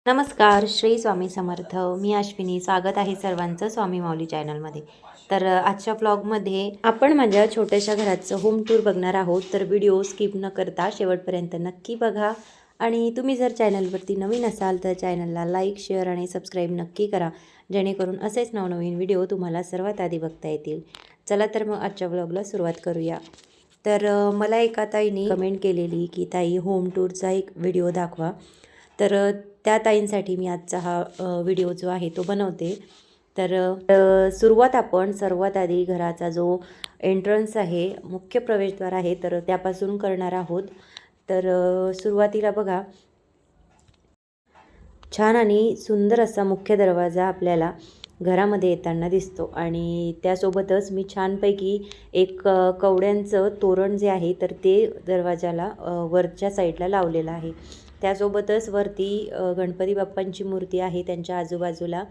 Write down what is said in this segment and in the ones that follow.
नमस्कार, श्री स्वामी समर्थ. मी अश्विनी. स्वागत आहे सर्वांचं स्वामी माऊली चॅनलमध्ये. तर आजच्या ब्लॉगमध्ये आपण माझ्या छोट्याशा घराचं होम टूर बघणार आहोत. तर व्हिडिओ स्किप न करता शेवटपर्यंत नक्की बघा. आणि तुम्ही जर चॅनलवरती नवीन असाल तर चॅनलला लाईक, शेअर आणि सबस्क्राईब नक्की करा, जेणेकरून असेच नवनवीन व्हिडिओ तुम्हाला सर्वात आधी बघता येतील. चला तर मग आजच्या व्लॉगला सुरुवात करूया. तर मला एका ताईने कमेंट केलेली की ताई होम टूरचा एक व्हिडिओ दाखवा. तर त्या ताईंसाठी मी आजचा हा व्हिडिओ जो आहे तो बनवते. तर सुरुवात आपण सर्वात आधी घराचा जो एंट्रन्स आहे, मुख्य प्रवेशद्वार आहे, तर त्यापासून करणार आहोत. तर सुरुवातीला बघा, छान आणि सुंदर असा मुख्य दरवाजा आपल्याला घरामध्ये येताना दिसतो. आणि त्यासोबतच मी छानपैकी एक कवड्यांचं तोरण जे आहे तर ते दरवाजाला वरच्या साईडला लावलेलं आहे. त्यासोबतच वरती गणपती बाप्पांची मूर्ती आहे, त्यांच्या आजूबाजूला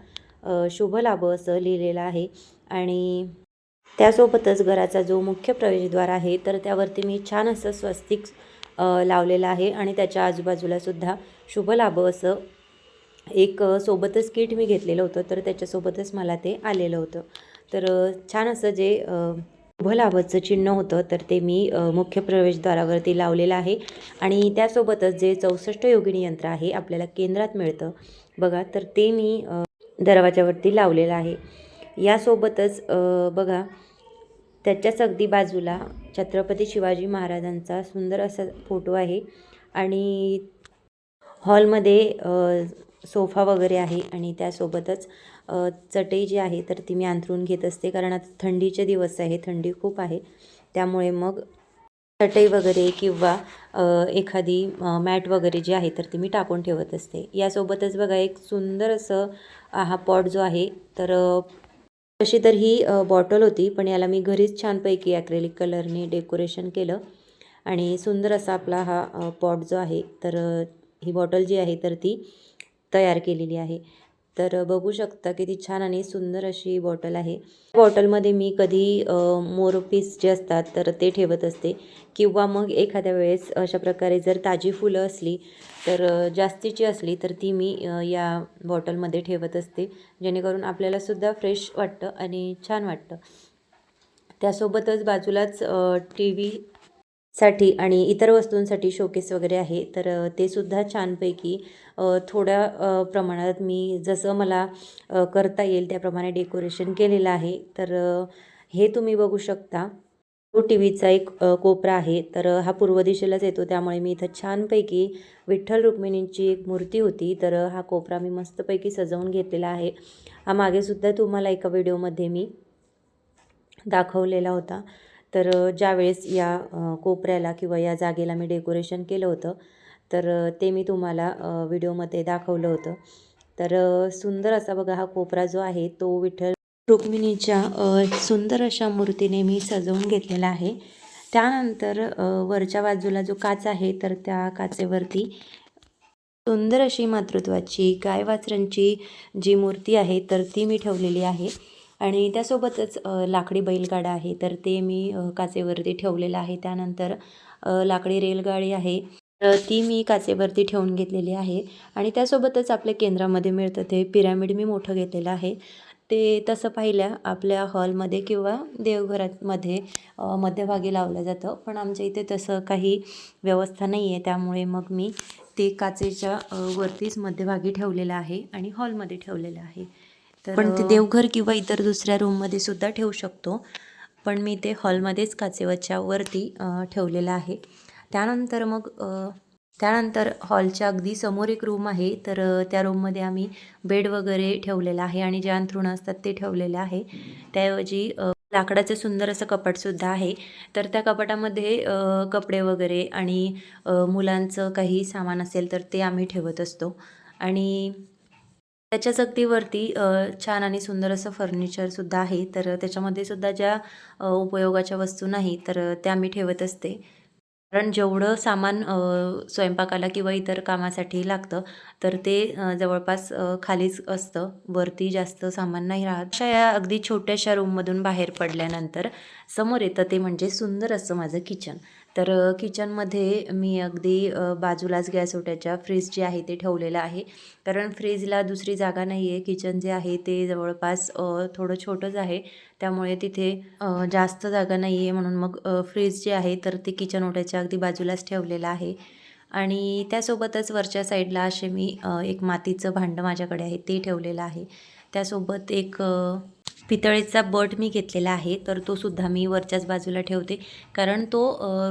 शुभ लाभ असं लिहिलेलं आहे. आणि त्यासोबतच घराचा जो मुख्य प्रवेशद्वार आहे तर त्यावरती मी छान असं स्वस्तिक लावलेलं आहे. आणि त्याच्या आजूबाजूला सुद्धा शुभ लाभ असं एक सोबतच किट मी घेतलेलं होतं, तर त्याच्यासोबतच मला ते आलेलं होतं. तर छान असं जे शुभ लाभाचं चिन्ह होतं तर ते मी मुख्य प्रवेशद्वारावरती लावलेलं आहे. आणि त्यासोबतच जे 64 योगिनी यंत्र आहे आपल्याला केंद्रात मिळतं बघा, तर ते मी दरवाजावरती लावलेलं आहे. यासोबतच बघा, त्याच्याच अगदी बाजूला छत्रपती शिवाजी महाराजांचा सुंदर असा फोटो आहे. आणि हॉलमध्ये सोफा वगैरे आहे. आणि त्यासोबतच चटई जी आहे तर ती मी अंथरून घेत असते, कारण आता थंडीचे दिवस आहे, थंडी खूप आहे. त्यामुळे मग चटई वगैरे किंवा एखादी मॅट वगैरे जी आहे तर ती मी टाकून ठेवत असते. यासोबतच बघा, एक सुंदर असं हा पॉट जो आहे तर तशी तर ही बॉटल होती, पण याला मी घरीच छानपैकी ॲक्रेलिक कलरने डेकोरेशन केलं. आणि सुंदर असा आपला हा पॉट जो आहे तर ही बॉटल जी आहे तर ती तयार केलेली आहे. तर बघू शकता किती छान आणि सुंदर अशी बॉटल आहे. बॉटलमध्ये मी कधी मोरपीस जे असतात तर ते ठेवत असते, किंवा मग एखाद्या वेळेस अशा प्रकारे जर ताजी फुलं असली तर जास्तीची असली तर ती मी या बॉटलमध्ये ठेवत असते, जेणेकरून आपल्यालासुद्धा फ्रेश वाटतं आणि छान वाटतं. त्यासोबतच बाजूलाच टी व्हीसाठी आणि इतर वस्तूंसाठी शोकेस वगैरे आहे. तर ते सुद्धा छानपैकी थोड्या प्रमाणात मी जसं मला करता येईल त्याप्रमाणे डेकोरेशन केलेलं आहे. तर हे तुम्ही बघू शकता, तो टी व्हीचा एक कोपरा आहे. तर हा पूर्व दिशेलाच येतो, त्यामुळे मी इथं छानपैकी विठ्ठल रुक्मिणींची एक मूर्ती होती, तर हा कोपरा मी मस्तपैकी सजवून घेतलेला आहे. हा मागेसुद्धा तुम्हाला एका व्हिडिओमध्ये मी दाखवलेला होता. तर ज्यावेळेस या कोपऱ्याला किंवा या जागेला मी डेकोरेशन केलं होतं तर ते मी तुम्हाला व्हिडिओमध्ये दाखवलं होतं. तर सुंदर असा बघा हा कोपरा जो आहे तो विठ्ठल रुक्मिणीच्या सुंदर अशा मूर्तीने मी सजवून घेतलेला आहे. त्यानंतर वरच्या बाजूला जो काच आहे तर त्या काचेवरती सुंदर अशी मातृत्वाची गाय वासरांची जी मूर्ती आहे तर ती मी ठेवलेली आहे. आणि त्यासोबतच लाकडी बैलगाडा आहे तर ते मी काचेवरती ठेवलेलं आहे. त्यानंतर लाकडी रेलगाडी आहे, ती मी काचेवरती ठेवून घेतलेली आहे. आणि त्यासोबतच आपल्या केंद्रामध्ये मिळतं ते पिरॅमिड मी मोठं घेतलेलं आहे. ते तसं पाहिलं आपल्या हॉलमध्ये किंवा देवघरामध्ये मध्यभागी लावलं जातं, पण आमच्या इथे तसं काही व्यवस्था नाही आहे, त्यामुळे मग मी ते काचेच्या वरतीच मध्यभागी ठेवलेलं आहे आणि हॉलमध्ये ठेवलेलं आहे. तर पण ते देवघर किंवा इतर दुसऱ्या रूममध्ये सुद्धा ठेवू शकतो, पण मी ते हॉलमध्येच काचेवरच्या वरती ठेवलेलं आहे. त्यानंतर हॉलच्या अगदी समोर एक रूम आहे, तर त्या रूममध्ये आम्ही बेड वगैरे ठेवलेला आहे आणि जे अंथरुणं असतात ते ठेवलेले आहे. त्याऐवजी लाकडाचं सुंदर असं कपाटसुद्धा आहे. तर त्या कपाटामध्ये कपडे वगैरे आणि मुलांचं काही सामान असेल तर ते आम्ही ठेवत असतो. आणि त्याच्याच अगदी वरती छान आणि सुंदर असं फर्निचरसुद्धा आहे. तर त्याच्यामध्ये सुद्धा ज्या उपयोगाच्या वस्तू नाही तर त्या मी ठेवत असते, कारण जेवढं सामान स्वयंपाकाला किंवा इतर कामासाठी लागतं तर ते जवळपास खालीच असतं, वरती जास्त सामान नाही राहत. अशा या अगदी छोट्याशा रूममधून बाहेर पडल्यानंतर समोर येतं ते म्हणजे सुंदर असं माझं किचन. तर किचनमध्ये मी अगदी बाजूलाच गॅस ओट्याच्या फ्रीज जे आहे ते ठेवलेलं आहे. कारण फ्रीजला दुसरी जागा नाही आहे. किचन जे आहे ते जवळपास थोडं छोटंच आहे. त्यामुळे तिथे जास्त जागा नाही आहे, म्हणून मग फ्रीज जे आहे तर ते किचन ओट्याच्या अगदी बाजूलाच ठेवलेलं आहे. आणि त्यासोबतच वरच्या साईडला असे मी एक मातीचं भांडं माझ्याकडे आहे ते ठेवलेलं आहे. त्यासोबत एक पितळेचा बट मी घेतलेला आहे, तर तो सुद्धा मी वरच्याच बाजूला ठेवते. कारण तो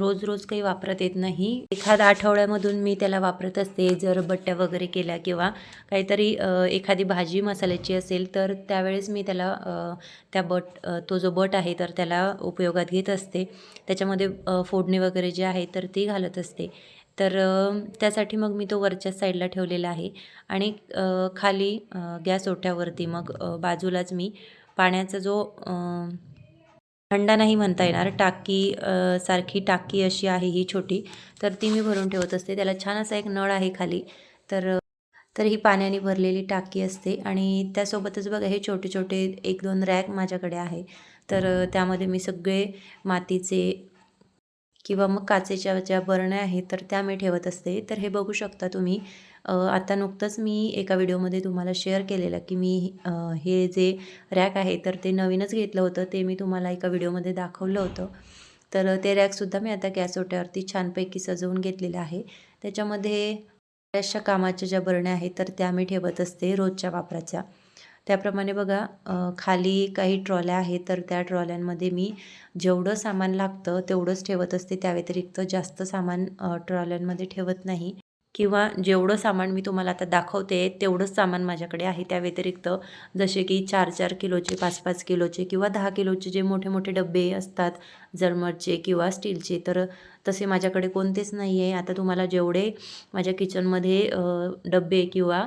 रोज रोज काही वापरत येत नाही. एखाद्या आठवड्यामधून मी त्याला वापरत असते. जर बट्ट्या वगैरे केल्या किंवा काहीतरी एखादी भाजी मसाल्याची असेल तर त्यावेळेस मी त्याला तो जो बट आहे तर त्याला उपयोगात घेत असते. त्याच्यामध्ये फोडणी वगैरे जे आहे तर ती घालत असते. तर त्यासाठी मग मी तो वरच्याच साईडला ठेवलेला आहे. आणि खाली गॅस ओट्यावरती मग बाजूलाच मी पाण्याचा जो हंडा नाही म्हणता येणार, टाकी सारखी टाकी अशी आहे ही छोटी, तर ती मी भरून ठेवत असते. त्याला छान असा एक नळ आहे खाली. तर तर ही पाण्याने भरलेली टाकी असते. आणि त्यासोबतच बघा हे छोटे छोटे 1-2 रॅक माझ्याकडे आहे. तर त्यामध्ये मी सगळे मातीचे किंवा मग काचेच्या ज्या बरण्या आहेत तर त्या मी ठेवत असते. तर हे बघू शकता तुम्ही. आता नुकतंच मी एका व्हिडिओमध्ये तुम्हाला शेअर केलेलं की मी हे जे रॅक आहे तर ते नवीनच घेतलं होतं. ते मी तुम्हाला एका व्हिडिओमध्ये दाखवलं होतं. तर ते रॅकसुद्धा मी आता गॅस ओट्यावरती छानपैकी सजवून घेतलेलं आहे. त्याच्यामध्ये बऱ्याचशा कामाच्या ज्या बरण्या आहेत तर त्या मी ठेवत असते रोजच्या वापराच्या. त्याप्रमाणे बघा खाली काही ट्रॉल्या आहेत तर त्या ट्रॉल्यांमध्ये मी जेवढं सामान लागतं तेवढंच ठेवत असते. त्या व्यतिरिक्त जास्त सामान ट्रॉल्यांमध्ये ठेवत नाही. किंवा जेवढं सामान मी तुम्हाला आता दाखवते तेवढंच सामान माझ्याकडे आहे. त्या व्यतिरिक्त जसे की 4-4 किलोचे, 5-5 किलोचे किंवा 10 किलोचे जे मोठे मोठे डबे असतात जर्मरचे किंवा स्टीलचे, तर तसे माझ्याकडे कोणतेच नाही आहे. आता तुम्हाला जेवढे माझ्या किचनमध्ये डबे किंवा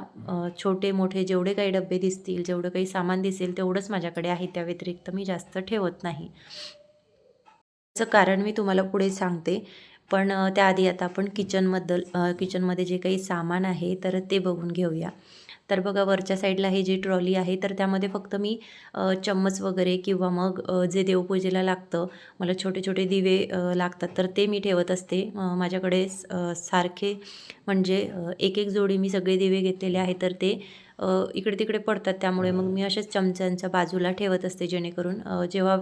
छोटे मोठे जेवढे काही डबे दिसतील, जेवढं काही सामान दिसेल तेवढंच माझ्याकडे आहे. त्या व्यतिरिक्त मी जास्त ठेवत नाही. त्याचं कारण मी तुम्हाला पुढे सांगते. पण त्याआधी आता आपण किचनमध्ये जे काही सामान आहे तर ते बघून घेऊया. तर बघा वरच्या साईडला ही जी ट्रॉली आहे तर त्यामध्ये फक्त मी चम्मच वगैरे किंवा मग जे देवपूजेला लागतं, मला छोटे छोटे दिवे लागतात तर ते मी ठेवत असते. माझ्याकडे सारखे म्हणजे एक एक जोडी मी सगळे दिवे घेतलेले आहे तर ते इकडे तिकडे पडतात. त्यामुळे मग मी असेच चमच्यांच्या बाजूला ठेवत असते, जेणेकरून जेव्हा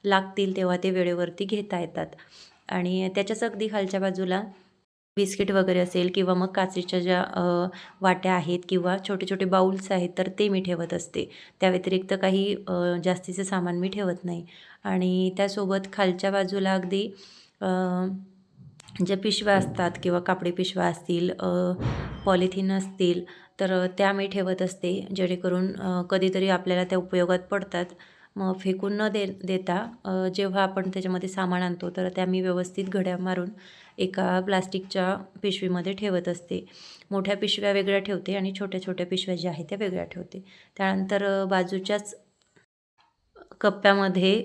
लागतील तेव्हा ते वेळेवरती घेता येतात. आणि त्याच्याच अगदी खालच्या बाजूला बिस्किट वगैरे असेल किंवा मग काचेच्या ज्या वाट्या आहेत किंवा छोटे छोटे बाउल्स आहेत तर ते मी ठेवत असते. त्या व्यतिरिक्त काही जास्तीचं सामान मी ठेवत नाही. आणि त्यासोबत खालच्या बाजूला अगदी ज्या पिशव्या असतात किंवा कापडी पिशव्या असतील, पॉलिथिन असतील, तर त्या मी ठेवत असते, जेणेकरून कधीतरी आपल्याला त्या उपयोगात पडतात. मग फेकून न देता जेव्हा आपण त्याच्यामध्ये सामान आणतो तर त्या मी व्यवस्थित घड्या मारून एका प्लास्टिकच्या पिशवीमध्ये ठेवत असते. मोठ्या पिशव्या वेगळ्या ठेवते आणि छोट्या छोट्या पिशव्या ज्या आहेत त्या वेगळ्या ठेवते. त्यानंतर बाजूच्याच कप्प्यामध्ये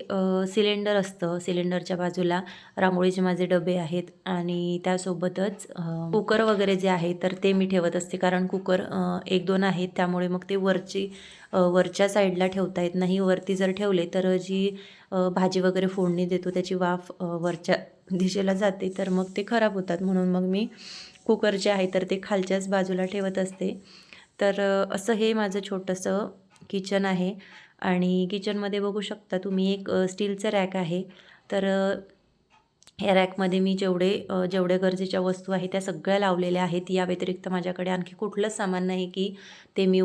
सिलेंडर असतं. सिलेंडरच्या बाजूला रांगोळीचे माझे डबे आहेत आणि त्यासोबतच कुकर वगैरे जे आहे तर ते मी ठेवत असते. कारण कुकर 1-2 आहेत, त्यामुळे मग ते वरच्या साईडला ठेवता येत नाही. वरती जर ठेवले तर जी भाजी वगैरे फोडणी देतो त्याची वाफ वरच्या दिशेला जाते, तर मग ते खराब होतात. म्हणून मग मी कुकर जे आहे तर ते खालच्याच बाजूला ठेवत असते. तर असं हे माझं छोटंसं किचन आहे. आणि किचनमध्ये बघू शकता तुम्ही एक स्टीलचं रॅक आहे. तर या रॅकमध्ये मी जेवढ्या गरजेच्या वस्तू आहेत त्या सगळ्या लावलेल्या आहेत. या व्यतिरिक्त माझ्याकडे आणखी कुठलंच सामान नाही की ते मी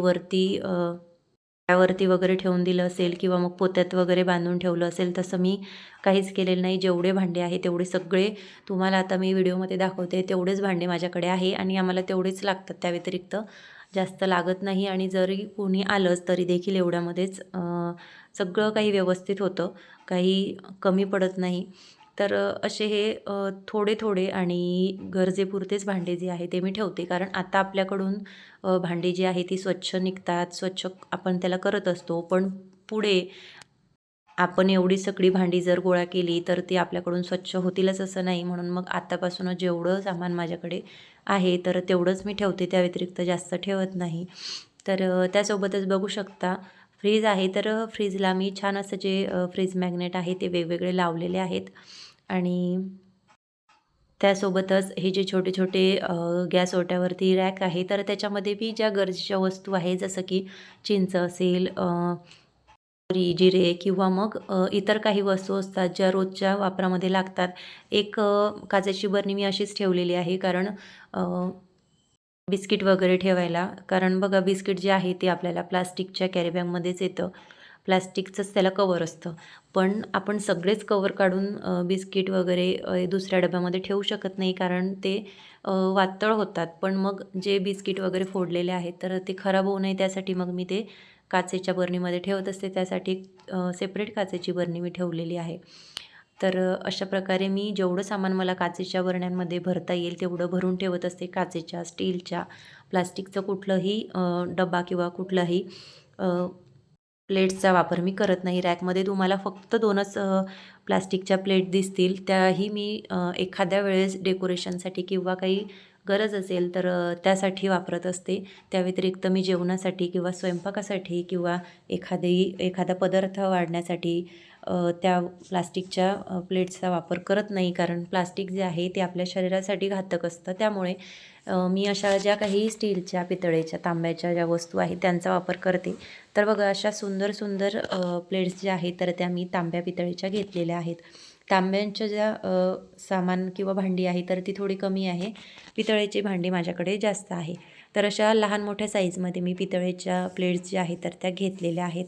त्यावरती वगैरे ठेवून दिलं असेल किंवा मग पोत्यात वगैरे बांधून ठेवलं असेल. तसं मी काहीच केलेलं नाही. जेवढे भांडे आहे तेवढे सगळे तुम्हाला आता मी व्हिडिओमध्ये दाखवते तेवढेच भांडे माझ्याकडे आहे आणि आम्हाला तेवढेच लागतात. त्या व्यतिरिक्त जास्त लागत नाही. आणि जरी कोणी आलंच तरी देखील एवढ्यामध्येच सगळं काही व्यवस्थित होतं, काही कमी पडत नाही. तर असे हे थोडे थोडे आणि गरजेपुरतेच भांडे जे आहे ते मी ठेवते. कारण आता आपल्याकडून भांडी जी आहे ती स्वच्छ निघतात, स्वच्छ आपण त्याला करत असतो. पण पुढे आपण एवढी सगळी भांडी जर गोळा केली तर ती आपल्याकडून स्वच्छ होतीलच असं नाही. म्हणून मग आतापासूनच जेवढं सामान माझ्याकडे आहे तर तेवढंच मी ठेवते, त्या व्यतिरिक्त जास्त ठेवत नाही. तर त्यासोबतच बघू शकता फ्रीज आहे. तर फ्रीजला मी छान असं जे फ्रीज मॅग्नेट आहे ते वेगवेगळे लावलेले आहेत. आणि त्यासोबतच हे जे छोटे छोटे गॅस ओट्यावरती रॅक आहे, तर त्याच्यामध्ये बी ज्या गरजेच्या वस्तू आहे, जसं की चिंच असेल, मोहरी, जिरे किंवा मग इतर काही वस्तू असतात ज्या रोजच्या वापरामध्ये लागतात. एक काचेची बरणी मी अशीच ठेवलेली आहे, कारण बिस्किट वगैरे ठेवायला. कारण बघा, बिस्किट जे आहे ते आपल्याला प्लास्टिकच्या कॅरीबॅगमध्येच येतं. प्लास्टिकचंच त्याला कवर असतं. पण आपण सगळेच कवर काढून बिस्किट वगैरे दुसऱ्या डब्यामध्ये ठेवू शकत नाही, कारण ते वातळ होतात. पण मग जे बिस्किट वगैरे फोडलेले आहेत, तर ते खराब होऊ नये त्यासाठी मग मी ते काचेच्या बरणीमध्ये ठेवत असते. त्यासाठी सेपरेट काचेची बरणी मी ठेवलेली आहे. तर अशा प्रकारे मी जेवढं सामान मला काचेच्या बरण्यांमध्ये भरता येईल तेवढं भरून ठेवत असते. काचेच्या, स्टीलच्या, प्लास्टिकचं कुठलंही डब्बा किंवा कुठलाही प्लेट्सचा वापर मी करत नाही. रॅकमध्ये तुम्हाला फक्त 2च प्लास्टिकच्या प्लेट दिसतील. त्याही मी एखाद्या वेळेस डेकोरेशनसाठी किंवा काही गरज असेल तर त्यासाठी वापरत असते. त्या व्यतिरिक्त मी जेवणासाठी किंवा स्वयंपाकासाठी किंवा एखादा पदार्थ वाढण्यासाठी त्या प्लास्टिकच्या प्लेट्सचा वापर करत नाही. कारण प्लास्टिक जे आहे ते आपल्या शरीरासाठी घातक असतं. त्यामुळे मी अशा ज्या काही स्टीलच्या, पितळेच्या, तांब्याच्या ज्या वस्तू आहेत त्यांचा वापर करते. तर बघा, अशा सुंदर सुंदर प्लेट्स ज्या आहेत तर त्या मी तांब्या पितळेच्या घेतलेल्या आहेत. तांब्यांच्या ज्या सामान किंवा भांडी आहे तर ती थोडी कमी आहे. पितळेची भांडी माझ्याकडे जास्त आहे. तर अशा लहान मोठ्या साईजमध्ये मी पितळेच्या प्लेट्स ज्या आहेत तर त्या घेतलेल्या आहेत.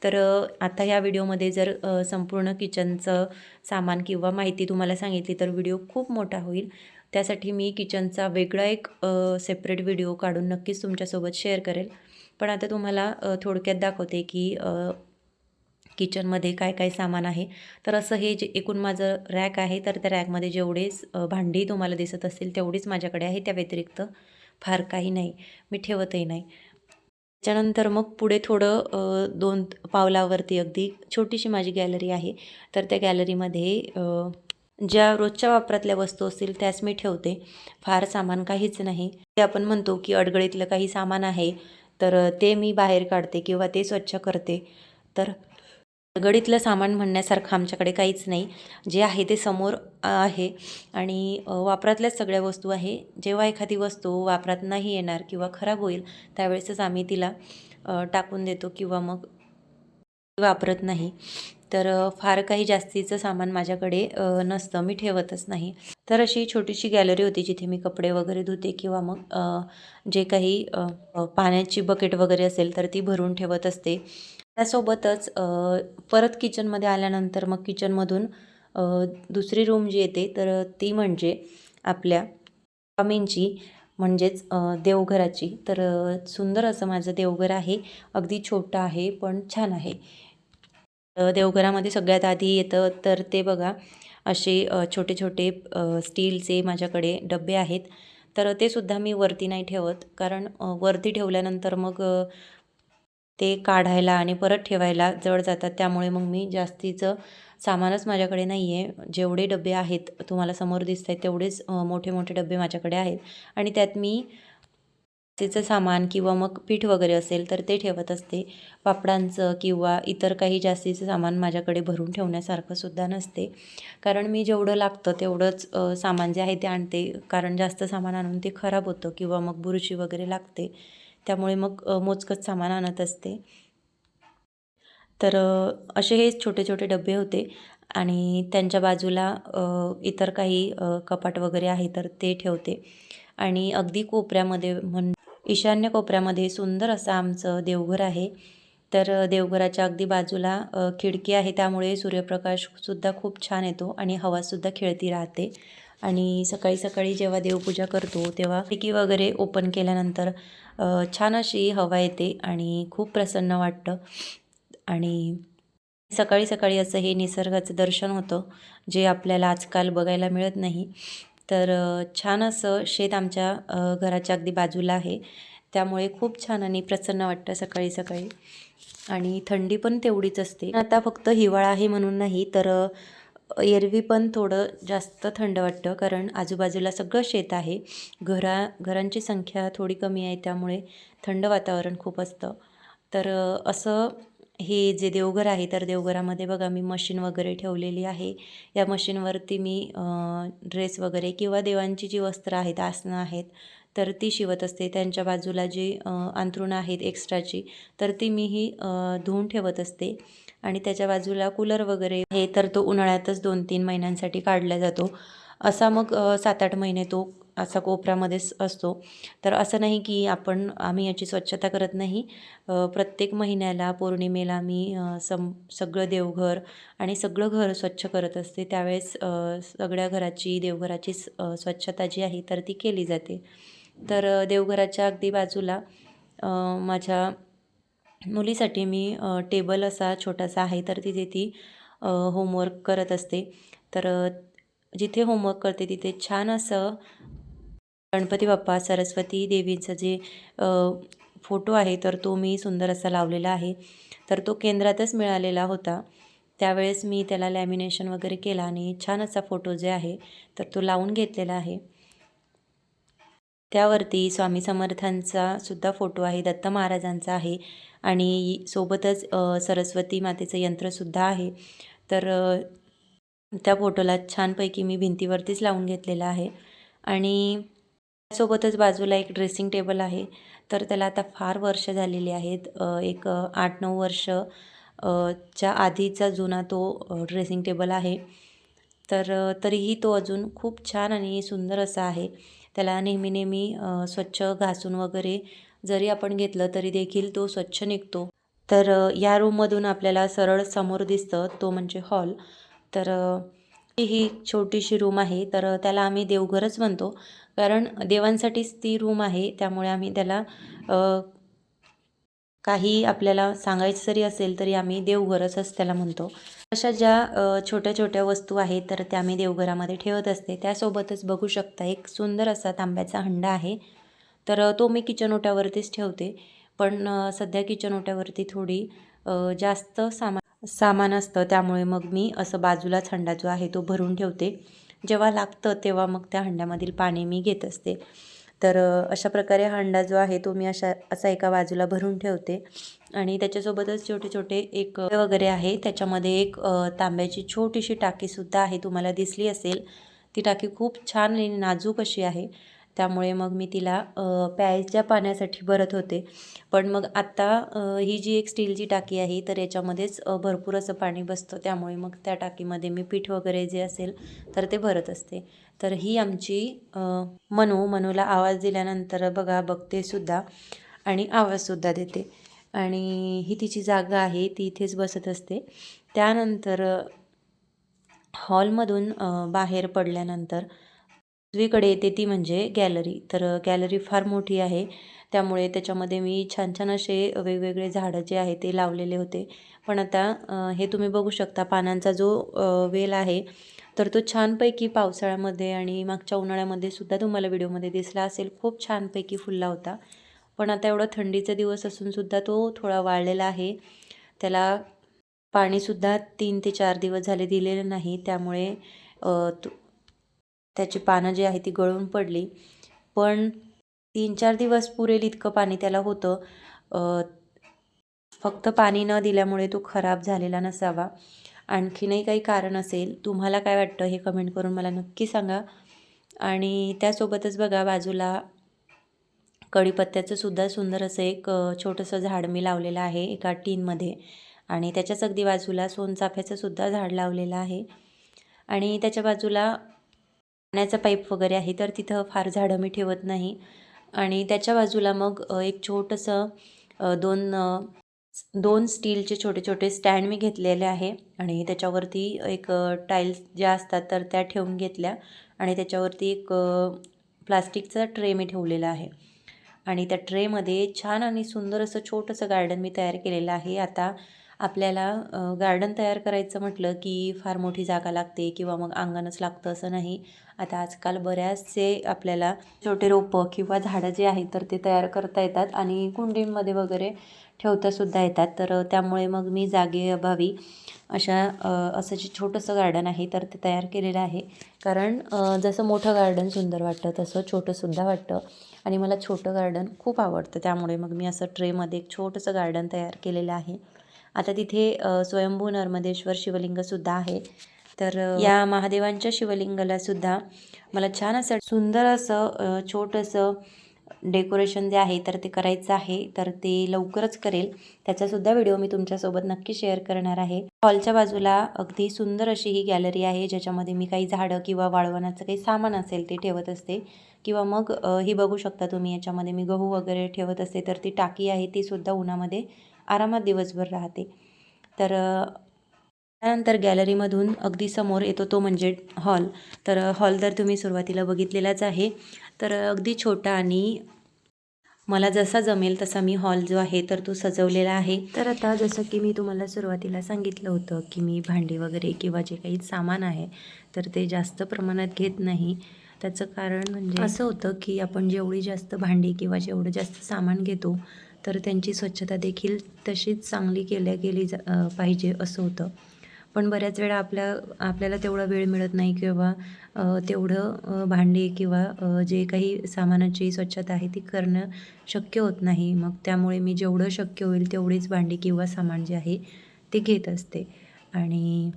तर आता ह्या व्हिडिओमध्ये जर संपूर्ण किचनचं सामान किंवा माहिती तुम्हाला सांगितली तर व्हिडिओ खूप मोठा होईल. त्यासाठी मी किचनचा वेगळा एक सेपरेट व्हिडिओ काढून नक्कीच तुमच्यासोबत शेअर करेल. पण आता तुम्हाला थोडक्यात दाखवते की किचनमध्ये काय काय सामान आहे. तर असं हे जे एकूण माझं रॅक आहे, तर त्या रॅकमध्ये जेवढेच भांडी तुम्हाला दिसत असतील तेवढीच माझ्याकडे आहे. त्या व्यतिरिक्त फार काही नाही, मी ठेवतही नाही. त्याच्यानंतर मग पुढे थोडं 2 पावलावरती अगदी छोटीशी माझी गॅलरी आहे. तर त्या गॅलरीमध्ये ज्या रोजच्या वापरातल्या वस्तू असतील त्याच मी ठेवते. फार सामान काहीच नाही. ते आपण म्हणतो की अडगळीतलं काही सामान आहे, तर ते मी बाहेर काढते किंवा ते स्वच्छ करते. तर अडगळीतलं सामान म्हणण्यासारखं आमच्याकडे काहीच नाही. जे आहे ते समोर आहे आणि वापरातल्याच सगळ्या वस्तू आहे. जेव्हा एखादी वस्तू वापरात नाही येणार किंवा खराब होईल त्यावेळेसच आम्ही तिला टाकून देतो किंवा मग वापरत नाही. तर फार काही जास्तीचं सामान माझ्याकडे नसतं, मी ठेवतच नाही. तर अशी छोटीशी गॅलरी होती जिथे मी कपडे वगैरे धुते किंवा मग जे काही पाण्याची बकेट वगैरे असेल तर ती भरून ठेवत असते. त्यासोबतच परत किचनमध्ये आल्यानंतर मग किचनमधून दुसरी रूम जी येते तर ती म्हणजे आपल्या स्वामींची, म्हणजेच देवघराची. तर सुंदर असं माझं देवघर आहे. अगदी छोटं आहे पण छान आहे. देवघरामध्ये सगळ्यात आधी येतं तर ते बघा, असे छोटे छोटे स्टीलचे माझ्याकडे डबे आहेत. तर ते सुद्धा मी वरती नाही ठेवत, कारण वरती ठेवल्यानंतर मग ते काढायला आणि परत ठेवायला जड जातात. त्यामुळे मग मी जास्तीचं सामानच माझ्याकडे नाही आहे. जेवढे डबे आहेत तुम्हाला समोर दिसत आहेत तेवढेच मोठे मोठे डबे माझ्याकडे आहेत आणि त्यात मी त्याचं सामान किंवा मग पीठ वगैरे असेल तर ते ठेवत असते. पापडांचं किंवा इतर काही जास्तीचं सामान माझ्याकडे भरून ठेवण्यासारखं सुद्धा नसते. कारण मी जेवढं लागतं तेवढंच सामान जे आहे ते आणते. कारण जास्त सामान आणून ते खराब होतं किंवा मग बुरशी वगैरे लागते. त्यामुळे मग मोजकंच सामान आणत असते. तर असे हे छोटे छोटे डबे होते आणि त्यांच्या बाजूला इतर काही कपाट वगैरे आहे तर ते ठेवते. आणि अगदी कोपऱ्यामध्ये ईशान्य कोपऱ्यामध्ये सुंदर असं आमचं देवघर आहे. तर देवघराच्या अगदी बाजूला खिडकी आहे, त्यामुळे सूर्यप्रकाशसुद्धा खूप छान येतो आणि हवासुद्धा खेळती राहते. आणि सकाळी सकाळी जेव्हा देवपूजा करतो तेव्हा खिडकी वगैरे ओपन केल्यानंतर छान अशी हवा येते आणि खूप प्रसन्न वाटतं. आणि सकाळी सकाळी असं हे निसर्गाचं दर्शन होतं, जे आपल्याला आजकाल बघायला मिळत नाही. तर छान असं शेत आमच्या घराच्या अगदी बाजूला आहे. त्यामुळे खूप छान आणि प्रसन्न वाटतं सकाळी सकाळी आणि थंडी पण तेवढीच असते. आता फक्त हिवाळा आहे म्हणून नाही, तर एरवी पण थोडं जास्त थंड वाटतं, कारण आजूबाजूला सगळं शेत आहे. घरांची संख्या थोडी कमी आहे त्यामुळे थंड वातावरण खूप असतं. तर असं हे जे देवघर आहे तर देवघरामध्ये बघा मी मशीन वगैरे ठेवलेली आहे. या मशीनवरती मी ड्रेस वगैरे किंवा देवांची जी वस्त्र आहेत, आसनं आहेत, तर ती शिवत असते. त्यांच्या बाजूला जी अंथरुणं आहेत एक्स्ट्राची, तर ती मीही धुवून ठेवत असते. आणि त्याच्या बाजूला कूलर वगैरे आहे तर तो उन्हाळ्यातच 2-3 महिन्यांसाठी काढला जातो. असा मग 7-8 महिने तो असा कोपऱ्यामध्येच असतो. तर असं नाही की आम्ही याची स्वच्छता करत नाही. प्रत्येक महिन्याला पौर्णिमेला मी सगळं देवघर आणि सगळं घर स्वच्छ करत असते. त्यावेळेस सगळ्या घराची देवघराची स्वच्छता जी आहे तर ती केली जाते. तर देवघराच्या अगदी बाजूला माझ्या मुलीसाठी मी टेबल असा छोटासा आहे तर तिथे ती होमवर्क करत असते. तर जिथे होमवर्क करते तिथे छान असं गणपती बाप्पा, सरस्वती देवीचं जे फोटो आहे तर तो मी सुंदर असा लावलेला आहे. तर तो केंद्रातच मिळालेला होता. त्यावेळेस मी त्याला लॅमिनेशन वगैरे केला आणि छान असा फोटो जे आहे तर तो लावून घेतलेला आहे. त्यावरती स्वामी समर्थांचा सुद्धा फोटो आहे, दत्त महाराजांचा आहे आणि सोबतच सरस्वती मातेचं यंत्रसुद्धा आहे. तर त्या फोटोला छानपैकी मी भिंतीवरतीच लावून घेतलेला आहे. आणि त्यासोबतच बाजूला एक ड्रेसिंग टेबल आहे. तर त्याला आता फार वर्ष झालेली आहेत. एक 8-9 वर्ष च्या आधीचा जुना तो ड्रेसिंग टेबल आहे. तर तरीही तो अजून खूप छान आणि सुंदर असा आहे. त्याला नेहमी स्वच्छ घासून वगैरे जरी आपण घेतलं तरी देखील तो स्वच्छ निघतो. तर या रूममधून आपल्याला सरळ समोर दिसतं तो म्हणजे हॉल. तर ही छोटीशी रूम आहे. तर त्याला आम्ही देवघरच म्हणतो. कारण देवांसाठीच ती रूम आहे. त्यामुळे आम्ही त्याला काही आपल्याला सांगायचं जरी असेल तरी आम्ही देवघरच त्याला म्हणतो. अशा ज्या छोट्या-छोट्या वस्तू आहेत तर त्या मी देवघरामध्ये ठेवत असते. त्यासोबतच बघू शकता एक सुंदर असा तांब्याचा हंडा आहे. तर तो मी किचन ओट्यावरतीच ठेवते. पण सध्या किचन ओट्यावरती थोडी जास्त सामान असतं त्यामुळे मग मी असं बाजूलाच हंडा जो आहे तो भरून ठेवते. जेव्हा लागतं तेव्हा मग त्या हंड्यामधील पाणी मी घेत असते. तर अशा प्रकारे हंडा जो आहे तो मी असा एका बाजूला भरून ठेवते. आणि त्याच्यासोबतच छोटे-छोटे एक वगैरे आहे. त्याच्यामध्ये एक तांब्याची छोटीशी टाकीसुद्धा आहे. तुम्हाला दिसली असेल. ती टाकी खूप छान आणि नाजूक अशी आहे. त्यामुळे मग मी तिला प्यायच्या पाण्यासाठी भरत होते. पण मग आत्ता ही जी एक स्टीलची टाकी आहे तर याच्यामध्येच भरपूर असं पाणी बसतं. त्यामुळे मग त्या टाकीमध्ये मी पीठ वगैरे जे असेल तर ते भरत असते. तर ही आमची मनूला आवाज दिल्यानंतर बघा बघतेसुद्धा आणि आवाजसुद्धा देते. आणि ही तिची जागा आहे, ती इथेच बसत असते. त्यानंतर हॉलमधून बाहेर पडल्यानंतर उजवीकडे येते ती म्हणजे गॅलरी. तर गॅलरी फार मोठी आहे. त्यामुळे त्याच्यामध्ये मी छान असे वेगवेगळे झाडं जे आहे ते लावलेले होते. पण आता हे तुम्ही बघू शकता पानांचा जो वेल आहे तर तो छानपैकी पावसाळ्यामध्ये आणि मागच्या उन्हाळ्यामध्ये सुद्धा तुम्हाला व्हिडिओमध्ये दिसला असेल. खूप छानपैकी फुलला होता. पण आता एवढा थंडीचा दिवस असूनसुद्धा तो थोडा वाळलेला आहे. त्याला पाणीसुद्धा 3 ते 4 दिवस झाले दिलेलं नाही. त्यामुळे त्याची पानं जी आहे ती गळून पडली. पण 3-4 दिवस पुरेल इतकं पाणी त्याला होतं. फक्त पाणी न दिल्यामुळे तो खराब झालेला नसावा. आणखीनही काही कारण असेल, तुम्हाला काय वाटतं हे कमेंट करून मला नक्की सांगा. आणि त्यासोबतच बघा बाजूला कढीपत्त्याचं सुद्धा सुंदर असं एक छोटंसं झाड मी लावलेलं आहे एका टीनमध्ये. आणि त्याच्याच अगदी बाजूला सोनचाफ्याचं सुद्धा झाड लावलेलं आहे. आणि त्याच्या बाजूला पाण्याचा पाईप वगैरे आहे तर तिथं फार झाडं मी ठेवत नाही. आणि त्याच्या बाजूला मग एक छोटंसं दोन स्टीलचे छोटे स्टँड मी घेतलेले आहे. आणि त्याच्यावरती एक टाईल्स ज्या असतात तर त्या ठेवून घेतल्या. आणि त्याच्यावरती एक प्लास्टिकचा ट्रे मी ठेवलेला आहे. आणि त्या ट्रेमध्ये छान आणि सुंदर असं छोटंसं गार्डन मी तयार केलेलं आहे. आता आपल्याला गार्डन तयार करायचं म्हटलं की फार मोठी जागा लागते किंवा मग अंगणच लागतं असं नाही. आता आजकाल बऱ्याचसे आपल्याला छोटे रोपं किंवा झाडं जे आहेत तर ते तयार करता येतात आणि कुंडींमध्ये वगैरे ठेवतासुद्धा येतात. तर त्यामुळे मग मी जागेअभावी असं जे छोटंसं गार्डन आहे तर ते तयार केलेलं आहे. कारण जसं मोठं गार्डन सुंदर वाटतं तसं छोटंसुद्धा वाटतं. आणि मला छोटं गार्डन खूप आवडतं. त्यामुळे मग मी असं ट्रेमध्ये एक छोटंसं गार्डन तयार केलेलं आहे. आता तिथे स्वयंभू नर्मदेश्वर शिवलिंगसुद्धा आहे. तर या महादेवांच्या शिवलिंगाला सुद्धा मला छान असं सुंदर असं छोटंसं डेकोरेशन जे आहे तर ते करायचं आहे. तर ते लवकरच करेल, त्याचासुद्धा व्हिडिओ मी तुमच्यासोबत नक्की शेअर करणार आहे. हॉलच्या बाजूला अगदी सुंदर अशी ही गॅलरी आहे, ज्याच्यामध्ये मी काही झाडं किंवा वाळवणाचं काही सामान असेल ते ठेवत असते. किंवा मग ही बघू शकता तुम्ही, याच्यामध्ये मी गहू वगैरे ठेवत असते. तर ती टाकी आहे ती सुद्धा उन्हामध्ये आरामात दिवसभर राहते. तर त्यानंतर गॅलरीमधून अगदी समोर येतो तो म्हणजे हॉल. तर हॉल तर तुम्ही सुरुवातीला बघितलेलाच आहे. तर अगदी छोटा आणि मला जसा जमेल तसा मी हॉल जो आहे तर तो सजवलेला आहे. तर आता जसं की मी तुम्हाला सुरुवातीला सांगितलं होतं की मी भांडी वगैरे किंवा जे काही सामान आहे तर ते जास्त प्रमाणात घेत नाही. त्याचं कारण म्हणजे असं होतं की आपण जेवढी जास्त भांडी किंवा जेवढं जास्त सामान घेतो तर त्यांची स्वच्छता देखील तशीच चांगली गेली पाहिजे असं होतं. पण बऱ्याच वेळा आपल्याला तेवढा वेळ मिळत नाही किंवा तेवढं भांडी किंवा जे काही सामानाची स्वच्छता आहे ती करणं शक्य होत नाही. मग त्यामुळे मी जेवढं शक्य होईल तेवढीच भांडी किंवा सामान जे आहे ते घेत असते. आणि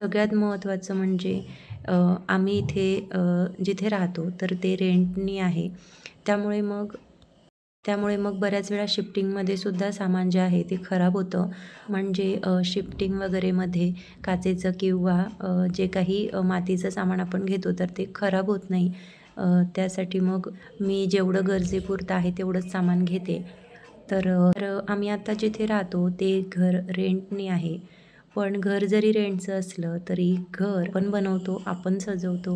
सगळ्यात महत्त्वाचं म्हणजे आम्ही इथे जिथे राहतो तर ते रेंटनी आहे. त्यामुळे मग बऱ्याच वेळा शिफ्टिंगमध्ये सुद्धा सामान जे आहे ते खराब होतं. म्हणजे शिफ्टिंग वगैरेमध्ये काचेचं किंवा जे काही मातीचं सामान आपण घेतो तर ते खराब होत नाही. त्यासाठी मग मी जेवढं गरजेपुरतं आहे तेवढंच सामान घेते. तर आम्ही आता जिथे राहतो ते घर रेंटनी आहे. पण घर जरी रेंटचं असलं तरी घर आपण बनवतो, आपण सजवतो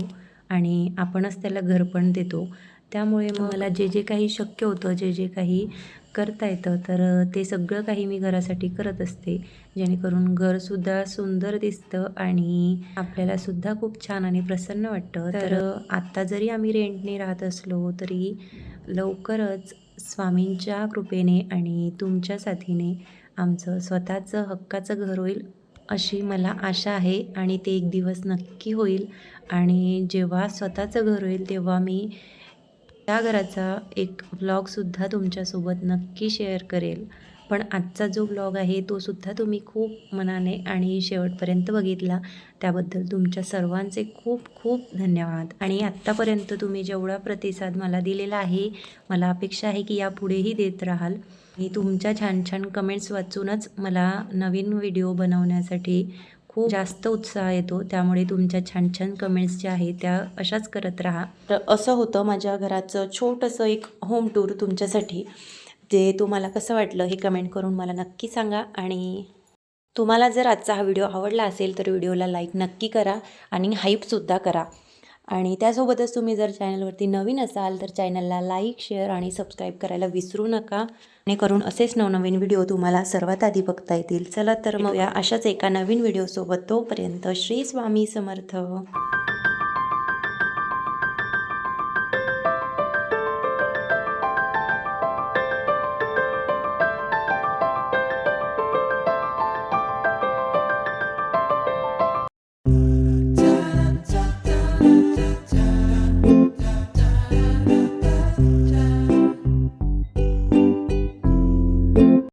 आणि आपणच त्याला घर पण देतो. त्यामुळे मला जे काही शक्य होतं, जे काही करता येतं तर ते सगळं काही मी घरासाठी करत असते. जेणेकरून घरसुद्धा सुंदर दिसतं आणि आपल्यालासुद्धा खूप छान आणि प्रसन्न वाटतं. तर आत्ता जरी आम्ही रेंटने राहत असलो तरी लवकरच स्वामींच्या कृपेने आणि तुमच्या साथीने आमचं स्वतःचं हक्काचं घर होईल अशी मला आशा आहे. आणि ते एक दिवस नक्की होईल. आणि जेव्हा स्वतःचं घर होईल तेव्हा मी त्या घराचा एक व्लॉगसुद्धा तुमच्यासोबत नक्की शेअर करेल. पण आजचा जो व्लॉग आहे तो सुद्धा तुम्ही खूप मनाने आणि शेवटपर्यंत बघितला, त्याबद्दल तुमच्या सर्वांचे खूप खूप धन्यवाद. आणि आत्तापर्यंत तुम्ही जेवढा प्रतिसाद मला दिलेला आहे, मला अपेक्षा आहे की यापुढेही देत राहाल. आणि तुमच्या छान छान कमेंट्स वाचूनच मला नवीन व्हिडिओ बनवण्यासाठी खूप जास्त उत्साह येतो. त्यामुळे तुमच्या छान छान कमेंट्स ज्या आहेत त्या अशाच करत राहा. तर असं होतं माझ्या घराचं छोटंसं एक होम टूर तुमच्यासाठी. ते तुम्हाला कसं वाटलं हे कमेंट करून मला नक्की सांगा. आणि तुम्हाला जर आजचा हा व्हिडिओ आवडला असेल तर व्हिडिओला लाईक नक्की करा आणि हाईपसुद्धा करा. आणि त्यासोबतच तुम्ही जर चॅनलवरती नवीन असाल तर चॅनलला लाईक, शेअर आणि सबस्क्राईब करायला विसरू नका. जेणेकरून असेच नवनवीन व्हिडिओ तुम्हाला सर्वात आधी बघता येतील. चला तर मग या अशाच एका नवीन व्हिडिओसोबत, तोपर्यंत श्री स्वामी समर्थ.